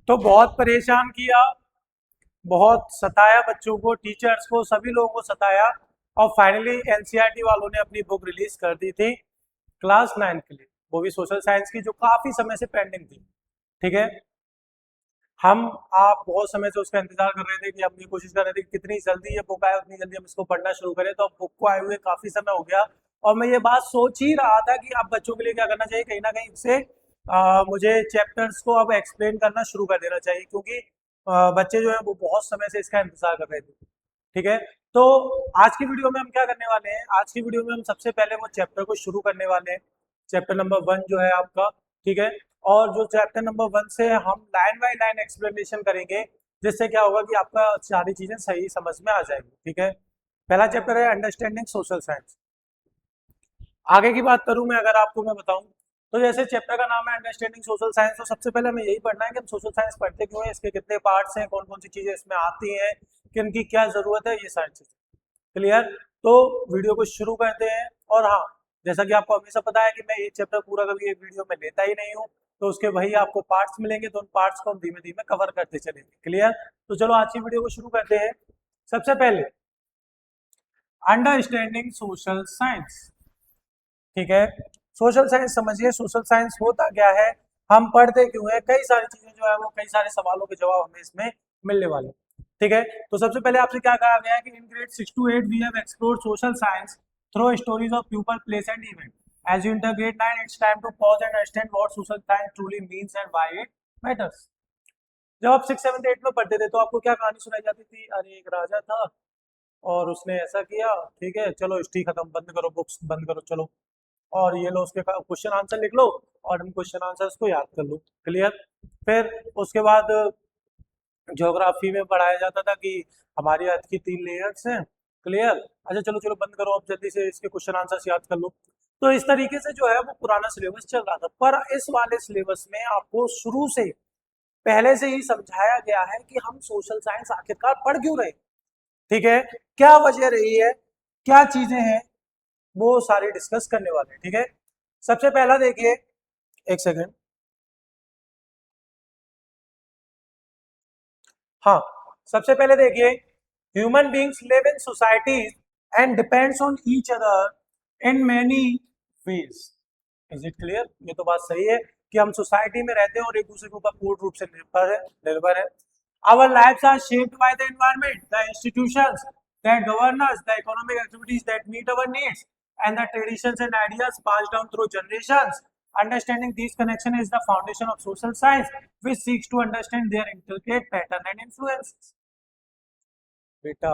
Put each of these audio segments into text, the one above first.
तो बहुत परेशान किया, बहुत सताया बच्चों को, टीचर्स को, सभी लोगों को सताया। और फाइनली एनसीईआरटी वालों ने अपनी बुक रिलीज कर दी थी क्लास 9 के लिए, वो भी सोशल साइंस की, जो काफी समय से पेंडिंग थी। ठीक है। हम आप बहुत समय से उसका इंतजार कर रहे थे, कि हम ये कोशिश कर रहे थे कि कितनी जल्दी ये बुक आए, उतनी जल्दी हम इसको पढ़ना शुरू करें। तो अब बुक को आए हुए काफी समय हो गया, और मैं ये बात सोच ही रहा था कि अब बच्चों के लिए क्या करना चाहिए, कहीं ना कहीं से मुझे चैप्टर्स को अब एक्सप्लेन करना शुरू कर देना चाहिए, क्योंकि बच्चे जो है वो बहुत समय से इसका इंतजार कर रहे थे। ठीक है। तो आज की वीडियो में हम क्या करने वाले हैं, आज की वीडियो में हम सबसे पहले वो चैप्टर को शुरू करने वाले हैं, चैप्टर नंबर 1 जो है आपका। ठीक है। और जो चैप्टर नंबर 1 से हम लाइन बाय लाइन एक्सप्लेनेशन करेंगे, जिससे क्या होगा कि आपका सारी चीजें सही समझ में आ जाएगी। ठीक है। पहला चैप्टर है अंडरस्टैंडिंग सोशल साइंस। आगे की बात करूं मैं, अगर आपको मैं बताऊं, तो जैसे चैप्टर का नाम है अंडरस्टैंडिंग सोशल साइंस, तो सबसे पहले हमें यही पढ़ना है कि हम सोशल साइंस पढ़ते क्यों हैं, इसके कितने पार्ट्स हैं, कौन कौन सी चीजें इसमें आती हैं, किन की क्या जरूरत है, ये सारी चीजें। क्लियर। तो वीडियो को शुरू करते हैं। और हाँ, जैसा कि आपको हमेशा पता है कि मैं ये चैप्टर पूरा कभी एक वीडियो में लेता ही नहीं हूँ, तो उसके वही आपको पार्ट्स मिलेंगे, तो उन पार्ट्स को हम धीमे धीमे कवर करते चलेंगे। क्लियर। तो चलो आज की वीडियो को शुरू करते हैं। सबसे पहले अंडरस्टैंडिंग सोशल साइंस। ठीक है। सोशल साइंस समझिए, सोशल साइंस होता क्या है, हम पढ़ते क्यों है, कई सारी चीजें जो है वो, कई सारे सवालों के जवाब हमें इसमें मिलने वाले हैं। ठीक है। तो सबसे पहले आपसे क्या कहा गया है कि in grade 6 to 8 we have explored social science through stories of people, place and event. As you enter grade 9 it's time to pause and understand what social science truly means and why it matters. जब आप 6, 7, 8 में पढ़ते थे, तो आपको क्या कहानी सुनाई जाती थी, अरे एक राजा था और उसने ऐसा किया, ठीक है, चलो हिस्ट्री खत्म, बंद करो, बुक्स बंद करो, चलो और ये लो, उसके क्वेश्चन आंसर लिख लो और इन क्वेश्चन आंसर्स को याद कर लो। क्लियर। फिर उसके बाद ज्योग्राफी में पढ़ाया जाता था कि हमारी अर्थ की 3 लेयर्स हैं। क्लियर। अच्छा चलो चलो बंद करो, अब जल्दी से इसके क्वेश्चन आंसर्स याद कर लो। तो इस तरीके से जो है वो पुराना सिलेबस चल रहा था, पर इस वाले सिलेबस में आपको शुरू से पहले से ही समझाया गया है कि हम सोशल साइंस आखिरकार पढ़ क्यों रहे। ठीक है। क्या वजह रही है, क्या चीजें हैं, वो सारे डिस्कस करने वाले हैं। ठीक है। सबसे पहला देखिए, एक सेकंड। हाँ, सबसे पहले देखिए, human beings live in societies and depends on each other in many ways. Is it clear. ये तो बात सही है कि हम सोसाइटी में रहते हैं और एक दूसरे के ऊपर पूर्ण रूप से निर्भर है। Our lives are shaped by the environment, the institutions that govern us, the economic activities that meet our needs and the traditions and ideas passed down through generations. Understanding these connections is the foundation of social science, which seeks to understand their intricate pattern and influences. बेटा,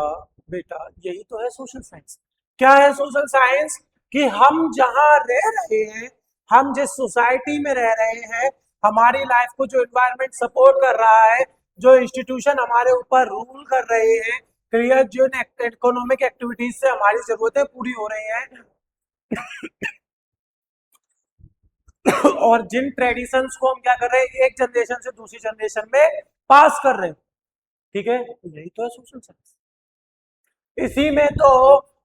बेटा, यही तो है social science. क्या है social science? कि हम जहां रह रहे हैं, हम जिस सोसाइटी में रह रहे हैं, हमारी लाइफ को जो एनवायरनमेंट सपोर्ट कर रहा है, जो इंस्टीट्यूशन हमारे ऊपर रूल कर रहे हैं, क्लियर, जो इकोनॉमिक एक्टिविटीज से हमारी जरूरतें पूरी हो रही हैं, और जिन ट्रेडिशंस को हम क्या कर रहे हैं, एक जनरेशन से दूसरी जनरेशन में पास कर रहे हैं। ठीक है, तो यही तो है सोशल साइंस। इसी में तो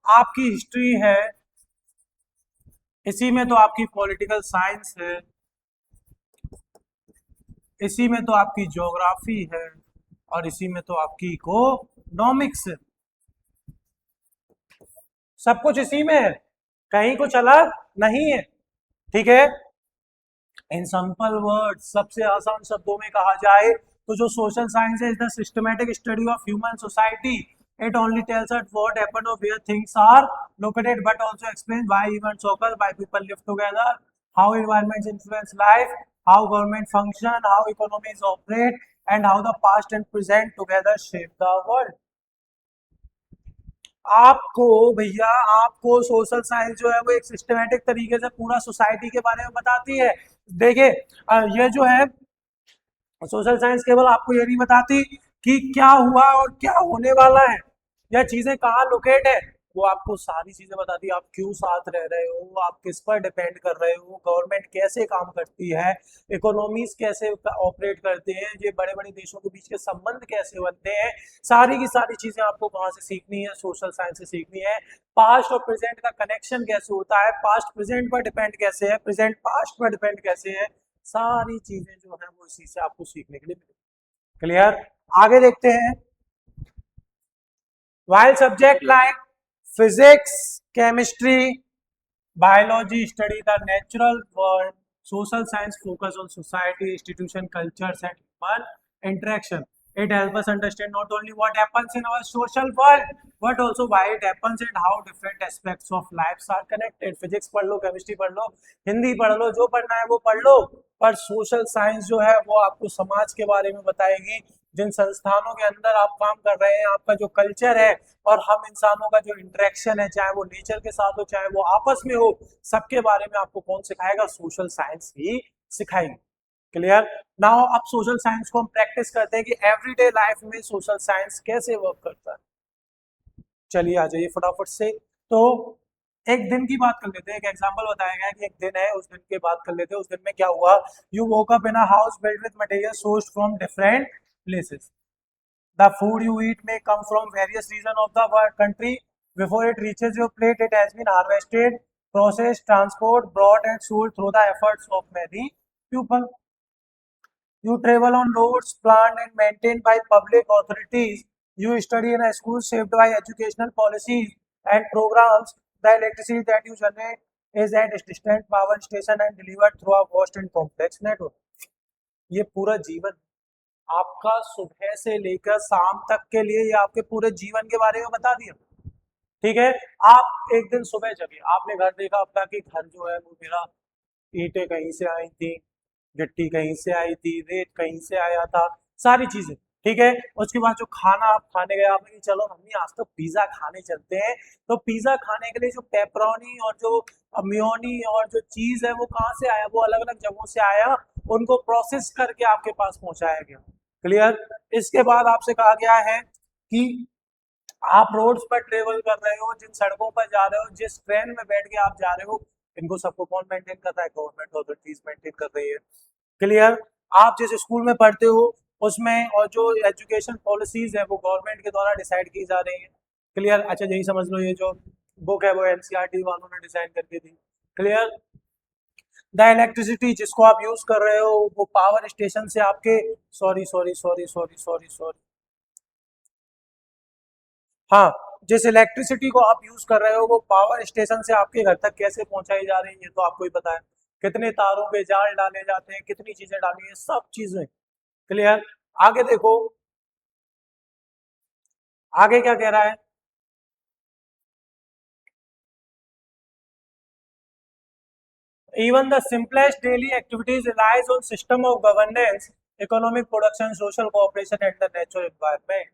आपकी हिस्ट्री है, इसी में तो आपकी पॉलिटिकल साइंस है, इसी में तो आपकी ज्योग्राफी है, और इसी में तो आपकी इकोनॉमिक्स है। सब कुछ इसी में है, कहीं कुछ अलग नहीं है। ठीक है। इन सिंपल वर्ड, सबसे आसान शब्दों में कहा जाए, तो जो सोशल साइंस है, is the systematic study of human society. It only tells us what happened और where things are located, but also explain why events occur, why people live together, how environments influence life, how government function, how economies operate, and how the past and present together shape the world. आपको भैया, आपको social science जो है वो एक systematic तरीके से पूरा सोसाइटी के बारे में बताती है। देखिए, ये जो है सोशल साइंस केवल आपको ये नहीं बताती कि क्या हुआ और क्या होने वाला है, या चीजें कहाँ लोकेट है, वो आपको सारी चीजें बताती है। आप क्यों साथ रह रहे हो, आप किस पर डिपेंड कर रहे हो, गवर्नमेंट कैसे काम करती है, इकोनॉमीज कैसे ऑपरेट करते हैं, ये बड़े बड़े देशों के बीच के संबंध कैसे बनते हैं, सारी की सारी चीजें आपको कहाँ से सीखनी है, सोशल साइंस से सीखनी है। पास्ट और प्रेजेंट का कनेक्शन कैसे होता है, पास्ट प्रेजेंट पर डिपेंड कैसे है, प्रेजेंट पास्ट पर डिपेंड कैसे है, सारी चीजें जो है वो इसी से आपको सीखने के लिए मिलेगी। क्लियर। आगे देखते हैं, while subject like physics, chemistry, biology study the natural world, social science focus on society, institution, cultures and human interaction. It helps us understand not only what happens in our social world but also why it happens and how different aspects of lives are connected. Physics पढ़ लो, chemistry पढ़ लो, हिंदी पढ़ लो, जो पढ़ना है वो पढ़ लो, पर social science जो है वो आपको समाज के बारे में बताएगी, जिन संस्थानों के अंदर आप काम कर रहे हैं, आपका जो कल्चर है और हम इंसानों का जो इंटरेक्शन है, चाहे वो नेचर के साथ हो चाहे वो आपस में हो, सबके बारे में आपको कौन सिखाएगा? सोशल साइंस ही सिखाएगी। क्लियर। नाउ अब सोशल साइंस को हम प्रैक्टिस करते हैं कि एवरीडे लाइफ में सोशल साइंस कैसे वर्क करता है। चलिए आ जाइए फटाफट से। तो एक दिन की बात कर लेते हैं, एक एग्जांपल बताया गया कि एक दिन है, उस दिन की बात कर लेते हैं। उस दिन में क्या हुआ? You woke up in a house build with material sourced from different places. The food you eat may come from various regions of the world country. Before it reaches your plate, it has been harvested, processed, transported, brought and sold through the efforts of many people. You travel on roads planned and maintained by public authorities. You study in a school shaped by educational policies and programs. The electricity that you generate is at a distant power station and delivered through a vast and complex network. ये पूरा जीवन आपका सुबह से लेकर शाम तक के लिए, ये आपके पूरे जीवन के बारे में बता दिया। ठीक है। आप एक दिन सुबह जगे, आपने घर देखा अपना कि घर जो है वो मेरा ईंटें कहीं से आई थी, गिट्टी कहीं से आई थी, रेत कहीं से आया था, सारी चीजें। ठीक है। उसके बाद जो खाना आप खाने गए, आपने चलो मम्मी आज तो पिज्जा खाने चलते हैं, तो पिज्जा खाने के लिए जो पेपरोनी और जो मियोनी और जो चीज है वो कहाँ से आया? वो अलग अलग जगहों से आया, उनको प्रोसेस करके आपके पास पहुंचाया गया। क्लियर। इसके बाद आपसे कहा गया है कि आप रोड्स पर ट्रेवल कर रहे हो, जिन सड़कों पर जा रहे हो, जिस ट्रेन में बैठ के आप जा रहे हो, इनको सबको कौन मेंटेन कर रहा है? गवर्नमेंट अथॉरिटीज मेंटेन कर रही है। क्लियर। आप जिस स्कूल में पढ़ते हो उसमें और जो एजुकेशन पॉलिसीज है वो गवर्नमेंट के द्वारा डिसाइड की जा रही है। क्लियर। अच्छा यही समझ लो, ये जो बुक है वो एनसीईआरटी वालों ने डिजाइन करके दी। क्लियर। द इलेक्ट्रिसिटी जिसको आप यूज कर रहे हो वो पावर स्टेशन से आपके, sorry sorry sorry sorry sorry sorry, हाँ, जिस इलेक्ट्रिसिटी को आप यूज कर रहे हो वो पावर स्टेशन से आपके घर तक कैसे पहुंचाई जा रही है तो आपको ही पता है। कितने तारों पे जाल डाले जाते हैं, कितनी चीजें डाली हैं, सब चीजें। क्लियर। आगे देखो, आगे क्या कह रहा है? Even the simplest daily activities relies on system of governance, economic production, social cooperation and the natural environment.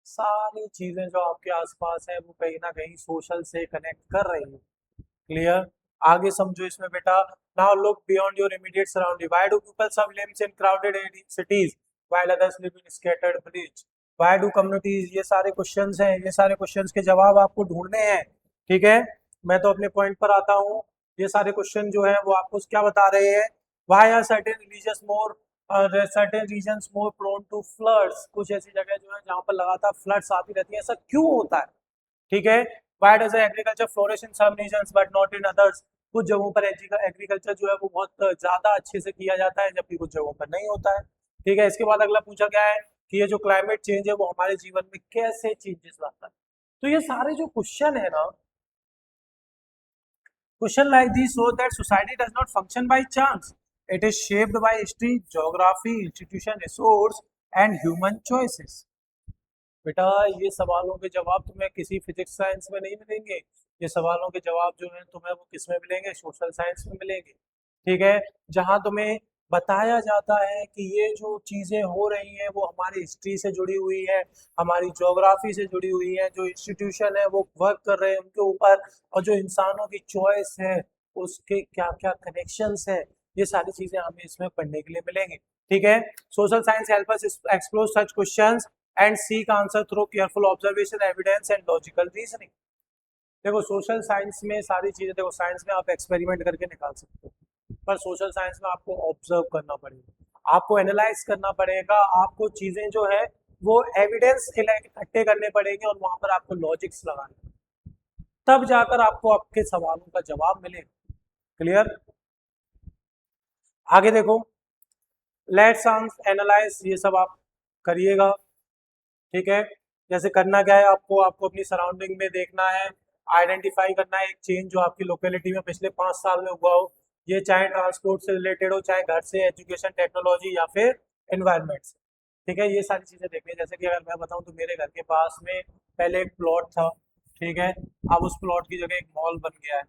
सारी चीजें जो आपके आसपास है वो कहीं ना कहीं सोशल से कनेक्ट कर रही है। क्लियर। आगे समझो इसमें बेटा। Now look beyond your immediate surrounding. Why do people some lives in crowded cities while others live in scattered village? Why do communities? ये सारे क्वेश्चंस हैं, ये सारे क्वेश्चंस के जवाब आपको ढूंढने हैं। ठीक है। मैं तो अपने पॉइंट पर आता हूँ। ये सारे क्वेश्चन जो है वो आपको क्या बता रहे हैं? Why are certain religious more certain reasons more prone to floods? कुछ ऐसी जगह जो है जहाँ पर लगातार फ्लड्स आती रहती है, ऐसा क्यों होता है? ठीक है। Why does agriculture flourish in some regions but not in others? कुछ जगहों पर एग्रीकल्चर जो है वो बहुत ज्यादा अच्छे से किया जाता है जबकि कुछ जगहों पर नहीं होता है। ठीक है। इसके बाद अगला पूछा गया है कि ये जो क्लाइमेट चेंज है वो हमारे जीवन में कैसे चेंजेस लाता है। तो ये सारे जो क्वेश्चन है ना, question like this show that society does not function by chance, it is shaped by history, geography, institution, resource and human choices. बेटा ये सवालों के जवाब तुम्हें किसी फिजिक्स साइंस में नहीं मिलेंगे, ये सवालों के जवाब जो है तुम्हें वो किस में मिलेंगे? सोशल साइंस में मिलेंगे। ठीक है। जहां तुम्हें बताया जाता है कि ये जो चीजें हो रही हैं वो हमारी हिस्ट्री से जुड़ी हुई है, हमारी ज्योग्राफी से जुड़ी हुई है, जो इंस्टीट्यूशन है वो वर्क कर रहे हैं उनके ऊपर, और जो इंसानों की चॉइस है उसके क्या क्या कनेक्शंस है, ये सारी चीजें हमें इसमें पढ़ने के लिए मिलेंगी। ठीक है। Social science help us explore such questions and seek answer through careful observation, evidence and logical reasoning. देखो सोशल साइंस में सारी चीजें, देखो साइंस में आप एक्सपेरिमेंट करके निकाल सकते हो, पर सोशल साइंस में आपको ऑब्जर्व करना पड़ेगा, आपको एनालाइज करना पड़ेगा, आपको चीजें जो है वो एविडेंस इकट्ठे करने पड़ेंगे और वहां पर आपको लॉजिक्स लगाने, तब जाकर आपको आपके सवालों का जवाब मिलेगा। क्लियर। आगे देखो, लेट्स एनालाइज, ये सब आप करिएगा। ठीक है, जैसे करना क्या है आपको, आपको अपनी सराउंडिंग में देखना है, आइडेंटिफाई करना है एक चेंज जो आपकी लोकेलिटी में पिछले 5 साल में हुआ हो, ये चाहे ट्रांसपोर्ट से रिलेटेड हो, चाहे घर से, एजुकेशन, टेक्नोलॉजी या फिर एनवायरनमेंट से। ठीक है, ये सारी चीज़ें देखनी है। जैसे कि अगर मैं बताऊं तो मेरे घर के पास में पहले एक प्लॉट था, ठीक है, अब उस प्लॉट की जगह एक मॉल बन गया है,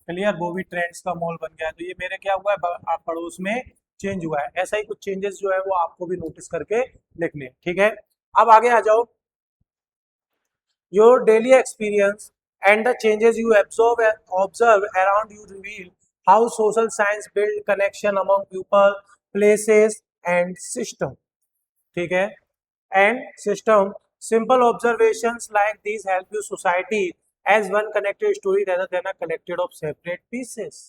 क्लियर, वो भी ट्रेंड्स का मॉल बन गया है। तो ये मेरे क्या हुआ है, पड़ोस में चेंज हुआ है। ऐसा ही कुछ चेंजेस जो है वो आपको भी नोटिस करके लिखने हैं। ठीक है, अब आगे आ जाओ। Your daily experience and the changes you observe around you reveal how social science build connection among people, places and system. ठीक है, and system. Simple observations like these help you society as one connected story rather than a collected of separate pieces.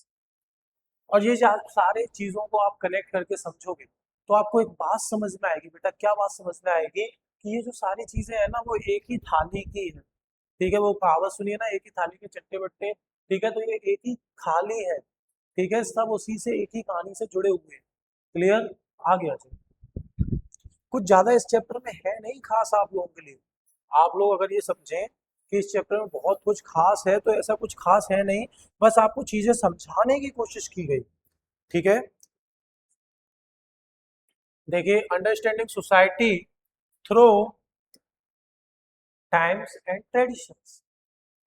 और ये जब सारे चीजों को आप connect करके समझोगे तो आपको एक बात समझ में आएगी। बेटा क्या बात समझ में आएगी, कि ये जो सारी चीजें है ना वो एक ही थाली की है। ठीक है, वो कहावत सुनिए ना, एक ही थाली के चट्टे बट्टे। ठीक है, तो ये एक ही थाली है। ठीक है, सब उसी से एक ही कहानी से जुड़े हुए हैं। क्लियर, आ गया जी। कुछ ज्यादा इस चैप्टर में है नहीं खास आप लोगों के लिए। आप लोग अगर ये समझें कि इस चैप्टर में बहुत कुछ खास है, तो ऐसा कुछ खास है नहीं, बस आपको चीजें समझाने की कोशिश की गई। ठीक है, देखिए, understanding society through times and traditions.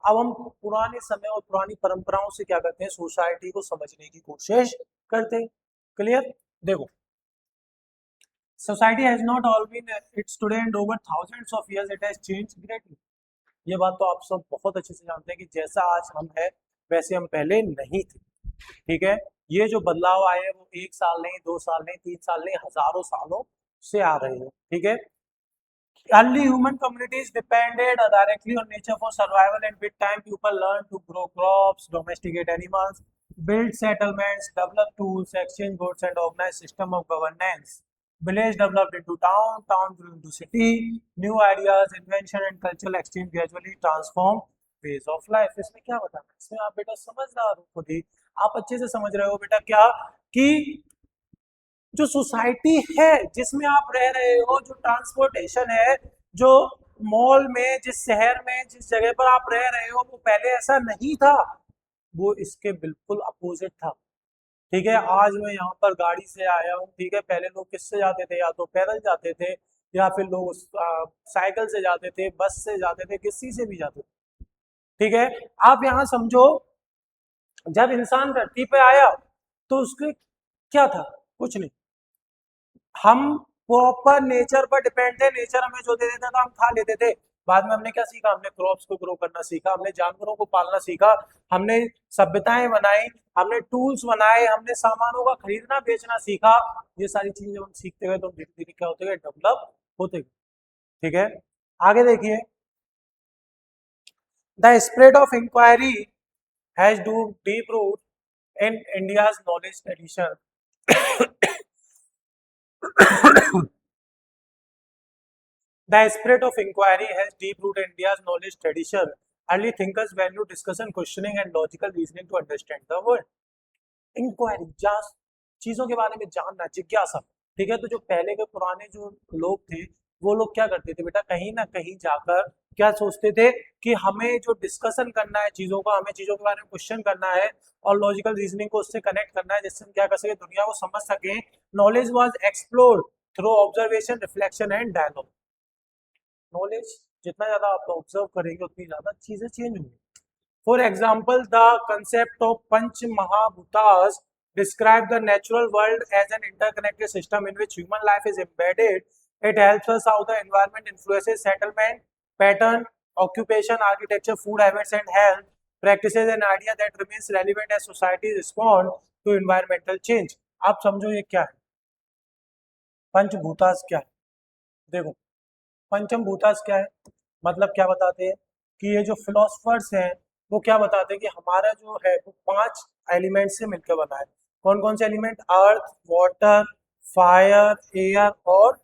अब हम पुराने समय और पुरानी परंपराओं से क्या करते हैं, सोसाइटी को समझने की कोशिश करते हैं। क्लियर, देखो, society has not all been its today and over thousands of years it has changed greatly. ये बात तो आप सब बहुत अच्छे से जानते हैं कि जैसा आज हम है वैसे हम पहले नहीं थे। ठीक है, ये जो बदलाव आए हैं वो 1 साल नहीं, 2 साल नहीं, 3 साल नहीं, हजारों सालों से आ रहे हैं। ठीक है, early human communities depended directly on nature for survival, and with time people learned to grow crops, domesticate animals, build settlements, develop tools, exchange goods and organize system of governance. Village developed into town, town grew into city, new ideas, invention and cultural exchange gradually transform ways of life. इसमें क्या बताना है, इसमें आप बेटा समझदार हो, खुद ही आप अच्छे से समझ रहे हो बेटा क्या, कि जो सोसाइटी है जिसमें आप रह रहे हो, जो ट्रांसपोर्टेशन है, जो मॉल में, जिस शहर में, जिस जगह पर आप रह रहे हो, वो पहले ऐसा नहीं था, वो इसके बिल्कुल अपोजिट था। ठीक है, आज मैं यहाँ पर गाड़ी से आया हूँ। ठीक है, पहले लोग किससे जाते थे, या तो पैदल जाते थे या फिर लोग साइकिल से जाते थे, बस से जाते थे, किसी से भी जाते थे। ठीक है, आप यहाँ समझो, जब इंसान धरती पे आया तो उसके क्या था, कुछ नहीं। हम प्रॉपर नेचर पर डिपेंड थे, नेचर हमें जो दे देता था हम खा लेते थे। बाद में हमने क्या सीखा, हमने क्रॉप्स को ग्रो करना सीखा, हमने जानवरों को पालना सीखा, हमने सभ्यताएं बनाई, हमने टूल्स बनाए, हमने सामानों का खरीदना बेचना सीखा। ये सारी चीजें जब हम सीखते गए तो धीरे धीरे क्या होते गए, डेवलप होते गए। ठीक है, आगे देखिए, the spread of inquiry has do deep root in India's knowledge tradition. The spirit of inquiry has deep root in India's knowledge tradition. Early thinkers valued discussion, questioning, and logical reasoning to understand the world. Inquiry, चीजों के बारे में जानना, जिज्ञासा। ठीक है, तो जो पहले के पुराने जो लोग थे, वो लोग क्या करते थे बेटा, कहीं ना कहीं जाकर क्या सोचते थे कि हमें जो डिस्कशन करना है चीजों का, हमें चीजों के बारे में क्वेश्चन करना है और लॉजिकल रीजनिंग को उससे कनेक्ट करना है, जिससे हम क्या कर सके, दुनिया को समझ सके। Knowledge was explored through observation, reflection and dialogue. Knowledge जितना ज्यादा आप ऑब्जर्व करेंगे उतनी ज्यादा चीजें चेंज होंगी। For example, the concept of पंच महाभूतास describe the natural world as an interconnected system in which human life is embedded. It helps us how the environment influences settlement pattern, occupation, architecture, food habits and health practices, an idea that remains relevant as society respond to environmental change. आप समझो ये क्या है, पंचभूतास क्या है। देखो, पंचम भूतास क्या है, मतलब क्या बताते हैं कि ये जो फिलोसफर्स हैं वो क्या बताते हैं कि हमारा जो है वो 5 एलिमेंट से मिलकर बना है। कौन कौन से element, earth, water, fire, air और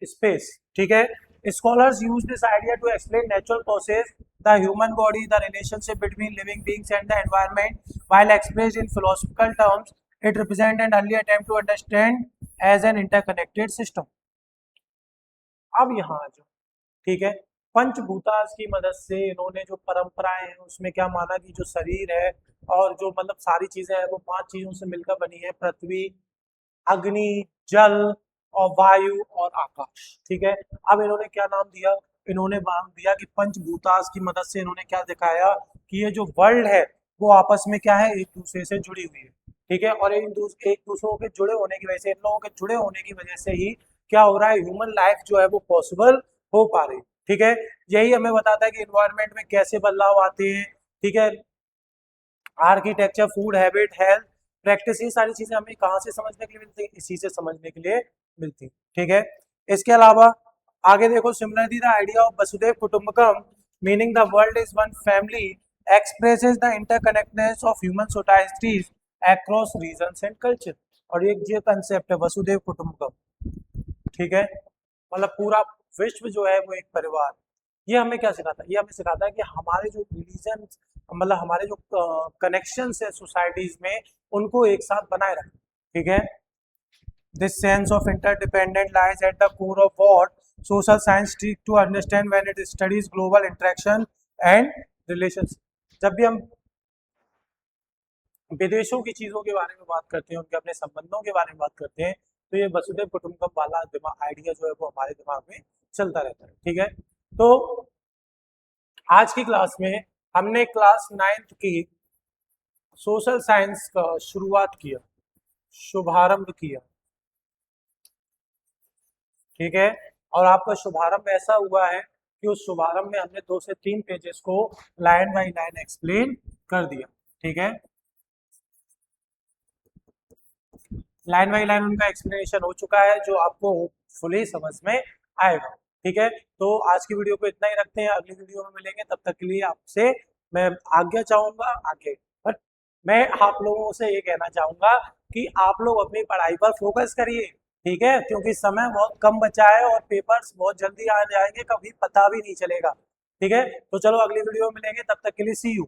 स्पेस। ठीक है, scholars use this idea to explain natural process, the human body, the relationship between living beings and the environment, while expressed in philosophical terms it represent an early attempt to understand as an interconnected system. अब यहाँ आ जाओ, ठीक है। पंचभूतास की मदद से इन्होंने जो परंपराएं हैं उसमें क्या माना कि जो शरीर है और जो मतलब सारी चीजें हैं वो 5 चीजों से मिलकर बनी है, पृथ्वी, अग्नि, जल और वायु और आकाश, ठीक है। अब इन्होंने क्या नाम दिया, इन्होंने नाम दिया कि पंचभूतास की मदद से इन्होंने क्या दिखाया कि ये जो वर्ल्ड है वो आपस में क्या है, एक दूसरे से जुड़ी हुई है, ठीक है। और एक दूसरों के जुड़े होने की वजह से, इन लोगों के जुड़े होने की वजह से ही क्या हो रहा है, ह्यूमन लाइफ जो है वो पॉसिबल हो पा रही है, ठीक है। यही हमें बताता है कि इन्वायरमेंट में कैसे बदलाव आते हैं, ठीक है। Architecture, food habit, health practice, ये सारी चीजें हमें कहाँ से समझने के लिए मिलती है, इसी से समझने के लिए मिलती है, ठीक है। इसके अलावा आगे देखो, सिमिलरली द आइडिया ऑफ वसुधैव कुटुंबकम meaning the world is one family expresses the interconnectedness of human societies across regions and culture. और ये कंसेप्ट है वसुधैव कुटुंबकम, ठीक है। मतलब पूरा विश्व जो है वो एक परिवार। ये हमें क्या सिखाता है, ये हमें सिखाता है कि हमारे जो रिलीजन, मतलब हमारे जो कनेक्शंस है सोसाइटीज में, उनको एक साथ बनाए रखें, ठीक है। This sense of interdependent lies at the core of what social science seek to understand when it studies global interaction and relations. जब भी हम विदेशों की चीजों के बारे में बात करते हैं, उनके अपने संबंधों के बारे में बात करते हैं, तो ये वसुधैव कुटुंबकम वाला दिमाग आइडिया जो है वो हमारे दिमाग में चलता रहता है, ठीक है। तो आज की क्लास में हमने क्लास 9th की सोशल साइंस का शुरुआत किया, शुभारंभ किया, ठीक है। और आपका शुभारंभ ऐसा हुआ है कि उस शुभारंभ में हमने 2 से 3 पेजेस को लाइन बाय लाइन एक्सप्लेन कर दिया, ठीक है। लाइन बाय लाइन उनका एक्सप्लेनेशन हो चुका है, जो आपको फुली समझ में आएगा, ठीक है। तो आज की वीडियो को इतना ही रखते हैं, अगली वीडियो में मिलेंगे, तब तक के लिए आपसे मैं आज्ञा चाहूंगा आगे। बट मैं आप लोगों से ये कहना चाहूंगा कि आप लोग अपनी पढ़ाई पर फोकस करिए, ठीक है, क्योंकि समय बहुत कम बचा है और पेपर्स बहुत जल्दी आ जाएंगे, कभी पता भी नहीं चलेगा, ठीक है। तो चलो अगली वीडियो में मिलेंगे, तब तक के लिए सी यू।